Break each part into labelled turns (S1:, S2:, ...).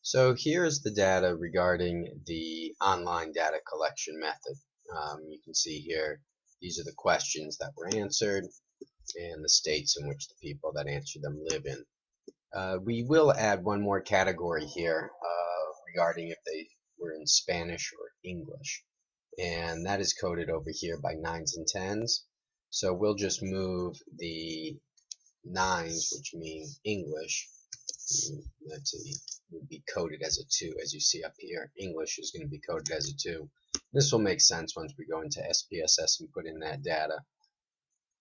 S1: So here's the data regarding the online data collection method. You can see here, these are the questions that were answered and the states in which the people that answered them live in. We will add one more category here regarding if they were in Spanish or English. And that is coded over here by 9s and 10s. So we'll just move the 9s, which mean English, would be coded as a 2, as you see up here. English is going to be coded as a 2. This will make sense once we go into SPSS and put in that data.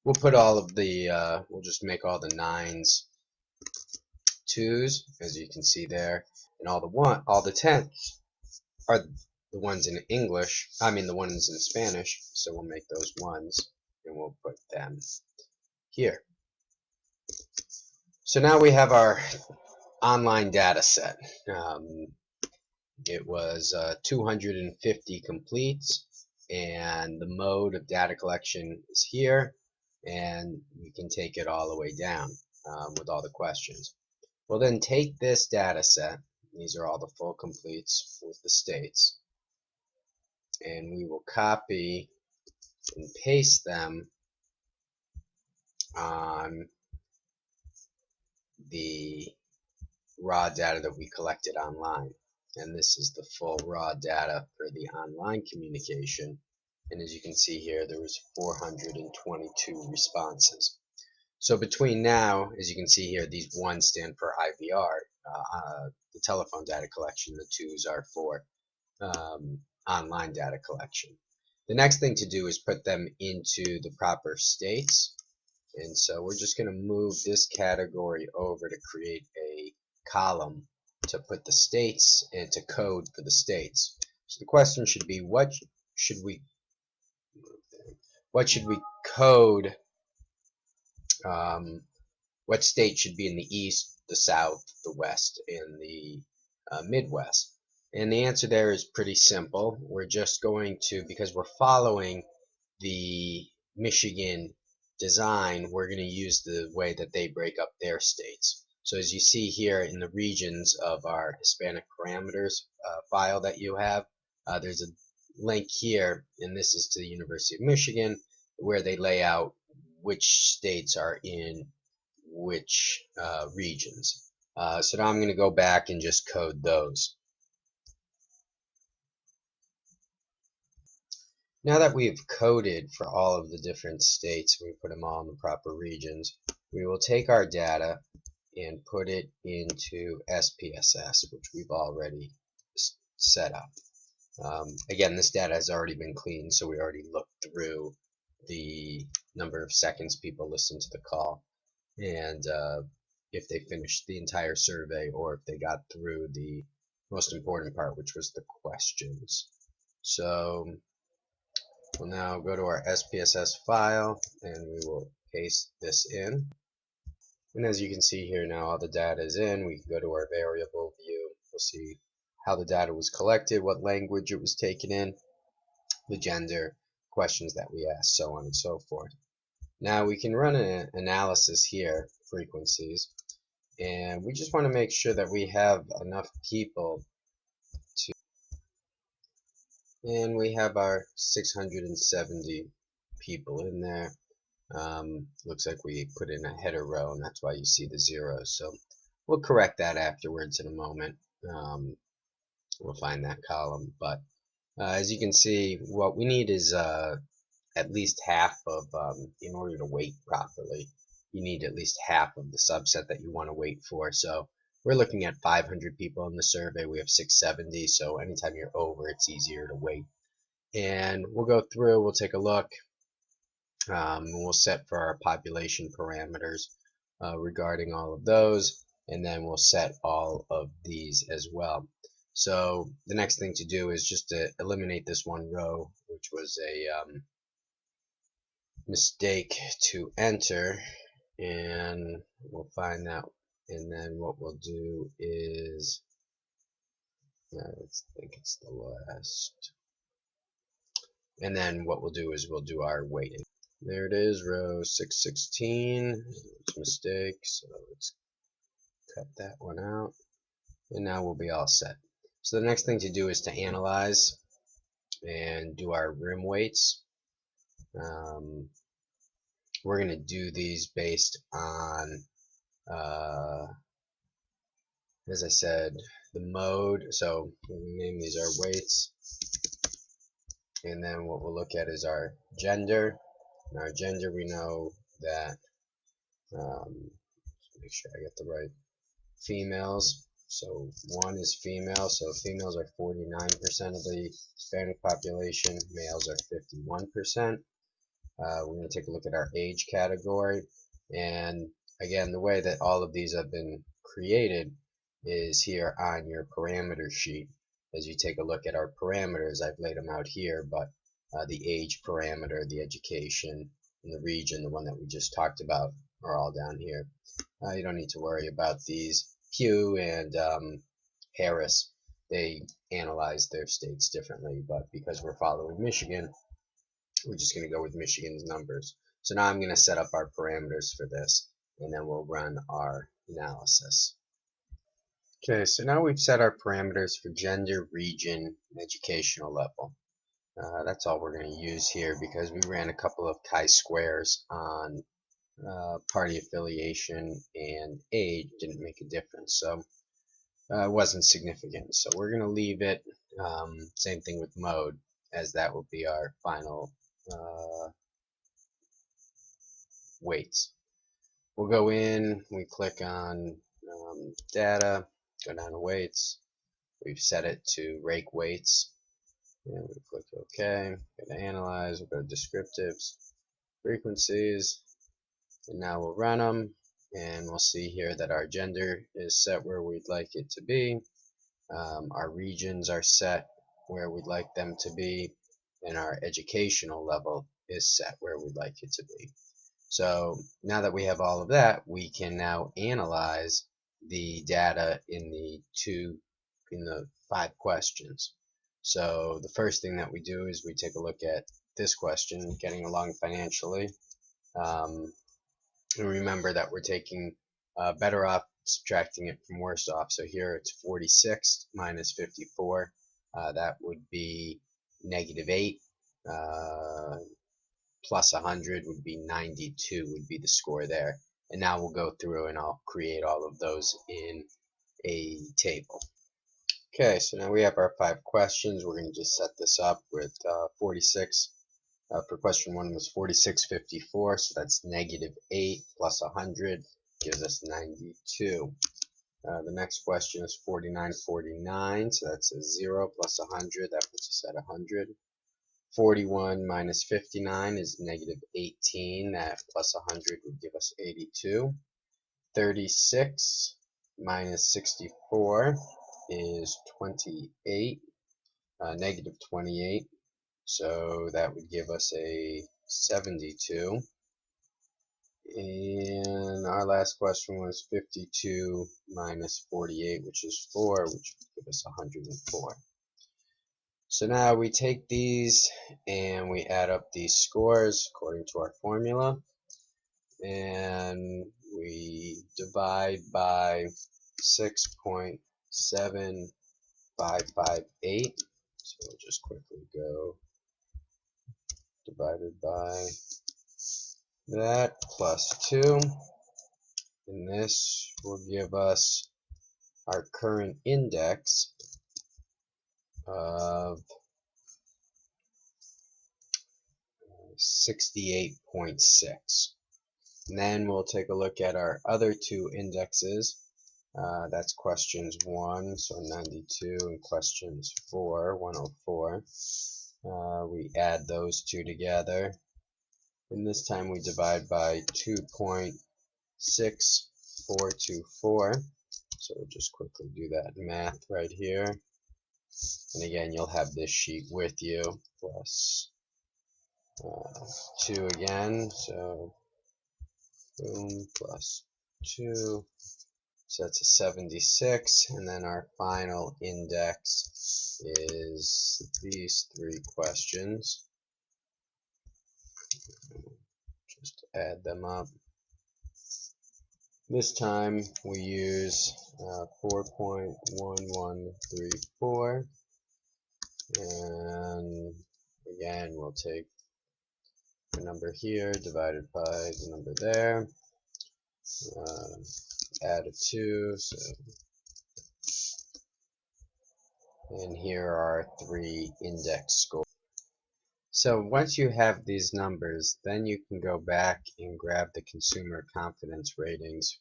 S1: We'll put all of the, we'll just make all the 9s 2s, as you can see there, and all the 10s are the ones in English, the ones in Spanish, so we'll make those 1s, and we'll put them here. So now we have our online data set. It was 250 completes, and the mode of data collection is here, and you can take it all the way down with all the questions. We'll then take this data set, these are all the full completes with the states, and we will copy and paste them on the raw data that we collected online. And this is the full raw data for the online communication. And as you can see here, there was 422 responses. So between now, as you can see here, these 1s stand for IVR, the telephone data collection. The 2s are for online data collection. The next thing to do is put them into the proper states. And so we're just going to move this category over to create a column to put the states and to code for the states. So the question should be, what should we code, what state should be in the east, the south, the west, and the Midwest? And the answer there is pretty simple. We're just going to, because we're following the Michigan design, we're going to use the way that they break up their states. So as you see here in the regions of our Hispanic parameters file that you have, there's a link here, and this is to the University of Michigan, where they lay out which states are in which regions. So now I'm going to go back and just code those. Now that we've coded for all of the different states, we put them all in the proper regions, we will take our data and put it into SPSS, which we've already set up. Again, this data has already been cleaned, so we already looked through the number of seconds people listened to the call, and if they finished the entire survey, or if they got through the most important part, which was the questions. So we'll now go to our SPSS file, and we will paste this in. And as you can see here now, all the data is in. We can go to our variable view. We'll see how the data was collected, what language it was taken in, the gender, questions that we asked, so on and so forth. Now we can run an analysis here, frequencies, and we just want to make sure that we have enough people to, and we have our 670 people in there. Looks like we put in a header row, and that's why you see the zeros. So we'll correct that afterwards in a moment. We'll find that column, but as you can see, what we need is at least half of, in order to weight properly, you need at least half of the subset that you want to weight for. So we're looking at 500 people in the survey. We have 670, so anytime you're over, it's easier to weight. And we'll go through, we'll take a look. We'll set for our population parameters regarding all of those, and then we'll set all of these as well. So the next thing to do is just to eliminate this one row, which was a mistake to enter, and we'll find that. And then what we'll do is, I think it's the last. And then what we'll do is we'll do our weighting. There it is, row 616. It's a mistake, so let's cut that one out. and now we'll be all set. So the next thing to do is to analyze and do our rim weights. We're going to do these based on, as I said, the mode. So we'll name these our weights, and then what we'll look at is our gender. And our gender, we know that, make sure I get the right, females. So 1 is female, so females are 49% of the Hispanic population, males are 51%. We're going to take a look at our age category, and again, the way that all of these have been created is here on your parameter sheet. As you take a look at our parameters, I've laid them out here, but the age parameter, the education, and the region, the one that we just talked about, are all down here. You don't need to worry about these. Pew and Harris, they analyze their states differently, but because we're following Michigan, we're just going to go with Michigan's numbers. So now I'm going to set up our parameters for this, and then we'll run our analysis. Okay, so now we've set our parameters for gender, region, and educational level. That's all we're going to use here because we ran a couple of chi-squares on party affiliation and age. Didn't make a difference, so it wasn't significant. So we're going to leave it, same thing with mode, as that will be our final weights. We'll go in, we click on data, go down to weights. We've set it to rake weights, and we click OK. Go to analyze, we'll go to descriptives, frequencies, and now we'll run them, and we'll see here that our gender is set where we'd like it to be. Our regions are set where we'd like them to be, and our educational level is set where we'd like it to be. So now that we have all of that, we can now analyze the data in the 5 questions. So the first thing that we do is we take a look at this question, getting along financially. And remember that we're taking better off, subtracting it from worse off. So here it's 46 minus 54. That would be -8. Plus 100 would be 92, would be the score there. And now we'll go through and I'll create all of those in a table. Okay, so now we have our 5 questions. We're going to just set this up with 46. For question 1 was 4654, so that's -8 plus 100 gives us 92. The next question is 4949, so that's a 0 plus 100, that puts us at 100. 41 minus 59 is -18, that plus 100 would give us 82. 36 minus 64 is 28, -28. So that would give us a 72. And our last question was 52 minus 48, which is 4, which would give us 104. So now we take these and we add up these scores according to our formula, and we divide by 6.7558. So we'll just quickly go divided by that plus 2, and this will give us our current index of 68.6. And then we'll take a look at our other 2 indexes. That's questions 1, so 92, and questions 4, 104. We add those 2 together, and this time we divide by 2.6424. So we'll just quickly do that math right here. And again, you'll have this sheet with you, plus 2 again. So boom, plus 2. So that's a 76. And then our final index is these 3 questions. Just add them up. This time we use 4.1134, and again we'll take the number here divided by the number there, add a 2, so, and here are 3 index scores. So once you have these numbers, then you can go back and grab the consumer confidence ratings.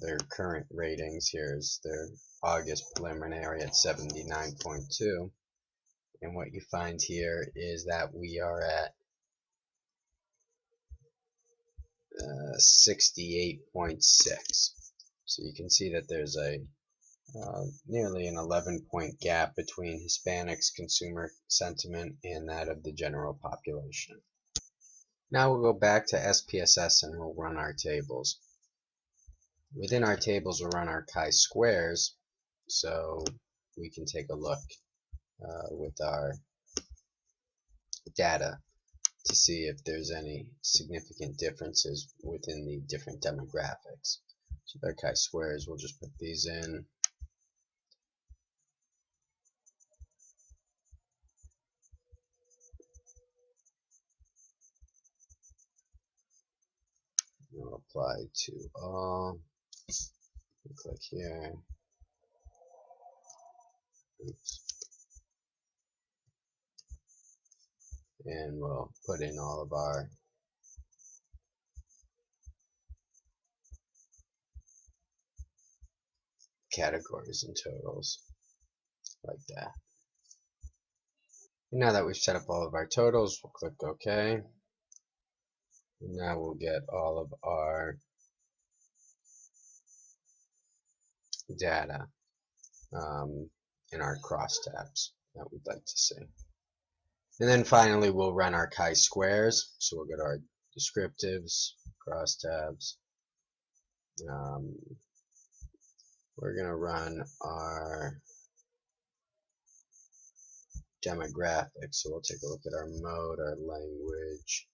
S1: Their current ratings, here's their August preliminary at 79.2, and what you find here is that we are at 68.6. So you can see that there's a nearly an 11-point gap between Hispanics consumer sentiment and that of the general population. Now we'll go back to SPSS and we'll run our tables. Within our tables we'll run our chi-squares, so we can take a look with our data to see if there's any significant differences within the different demographics. So with our chi-squares, we'll just put these in. We'll apply to all. We'll click here. Oops. And we'll put in all of our categories and totals like that. And now that we've set up all of our totals, we'll click OK. And now we'll get all of our data in our crosstabs that we'd like to see. And then finally we'll run our chi-squares. So we'll go to our descriptives, crosstabs. We're going to run our demographics. So we'll take a look at our mode, our language,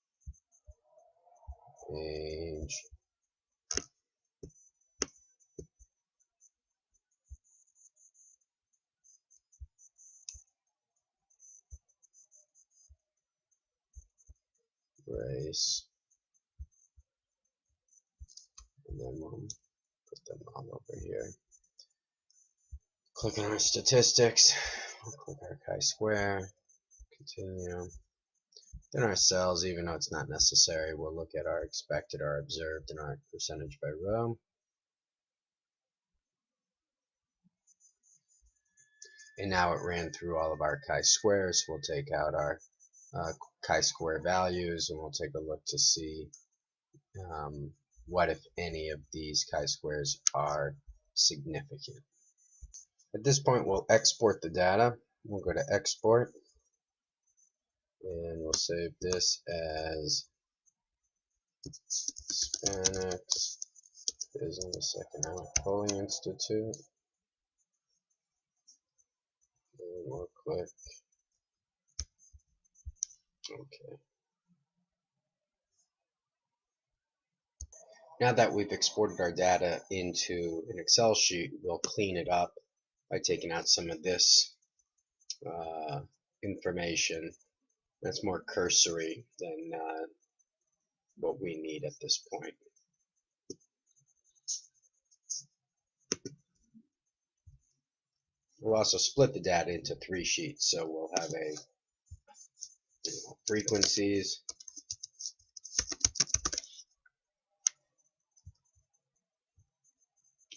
S1: age, race, and then we'll put them all over here. Click on our statistics, we'll click our chi-square, continue. Then our cells, even though it's not necessary, we'll look at our expected, our observed, and our percentage by row. And now it ran through all of our chi-squares. We'll take out our chi-square values and we'll take a look to see what, if any, of these chi-squares are significant. At this point, we'll export the data. We'll go to export and we'll save this as Hispanics Business Economic Polling Institute. And we'll click OK. Now that we've exported our data into an Excel sheet, we'll clean it up by taking out some of this information that's more cursory than what we need at this point. We'll also split the data into 3 sheets, so we'll have a frequencies,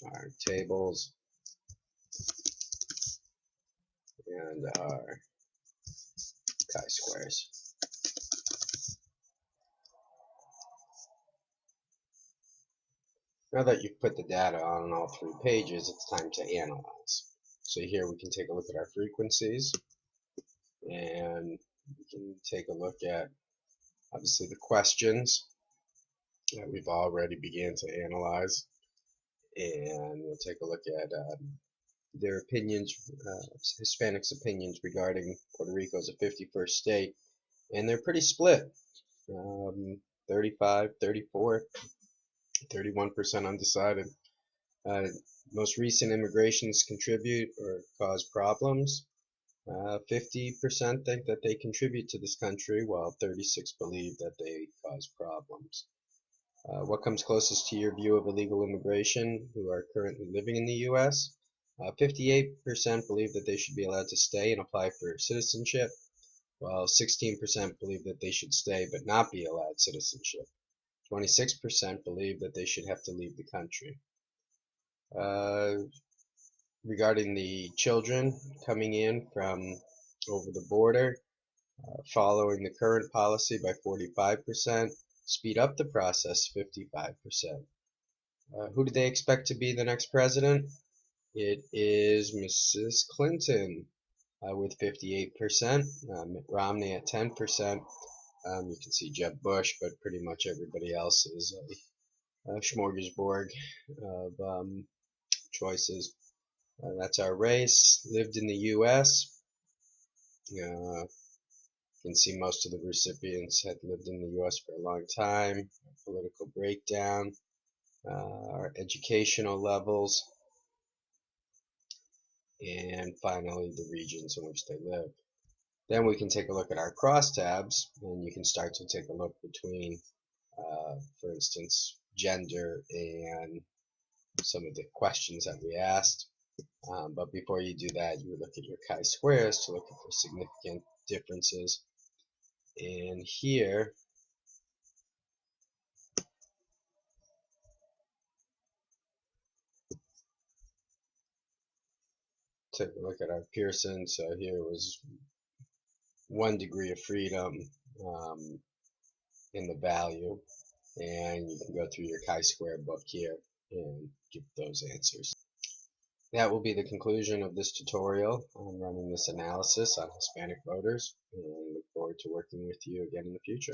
S1: our tables, and our chi-squares. Now that you've put the data on all 3 pages, it's time to analyze. So here we can take a look at our frequencies, and we can take a look at obviously the questions that we've already began to analyze, and we'll take a look at their opinions, Hispanics' opinions regarding Puerto Rico as a 51st state, and they're pretty split, 35, 34. 31% undecided. Uh, Most recent immigrations contribute or cause problems. 50% think that they contribute to this country, while 36 believe that they cause problems. What comes closest to your view of illegal immigration who are currently living in the U.S.? 58% believe that they should be allowed to stay and apply for citizenship, while 16% believe that they should stay but not be allowed citizenship. 26% believe that they should have to leave the country. Regarding the children coming in from over the border, following the current policy by 45%, speed up the process 55%. Who do they expect to be the next president? It is Mrs. Clinton with 58%, Mitt Romney at 10%. You can see Jeb Bush, but pretty much everybody else is a smorgasbord of choices. That's our race. Lived in the U.S. You can see most of the recipients had lived in the U.S. for a long time. Political breakdown, our educational levels, and finally the regions in which they live. Then we can take a look at our crosstabs, and you can start to take a look between, for instance, gender and some of the questions that we asked. But before you do that, you would look at your chi-squares to look for significant differences. And here, take a look at our Pearson. So here was 1 degree of freedom um, in the value. And you can go through your chi-square book here and give those answers. That will be the conclusion of this tutorial on running this analysis on Hispanic voters, and I look forward to working with you again in the future.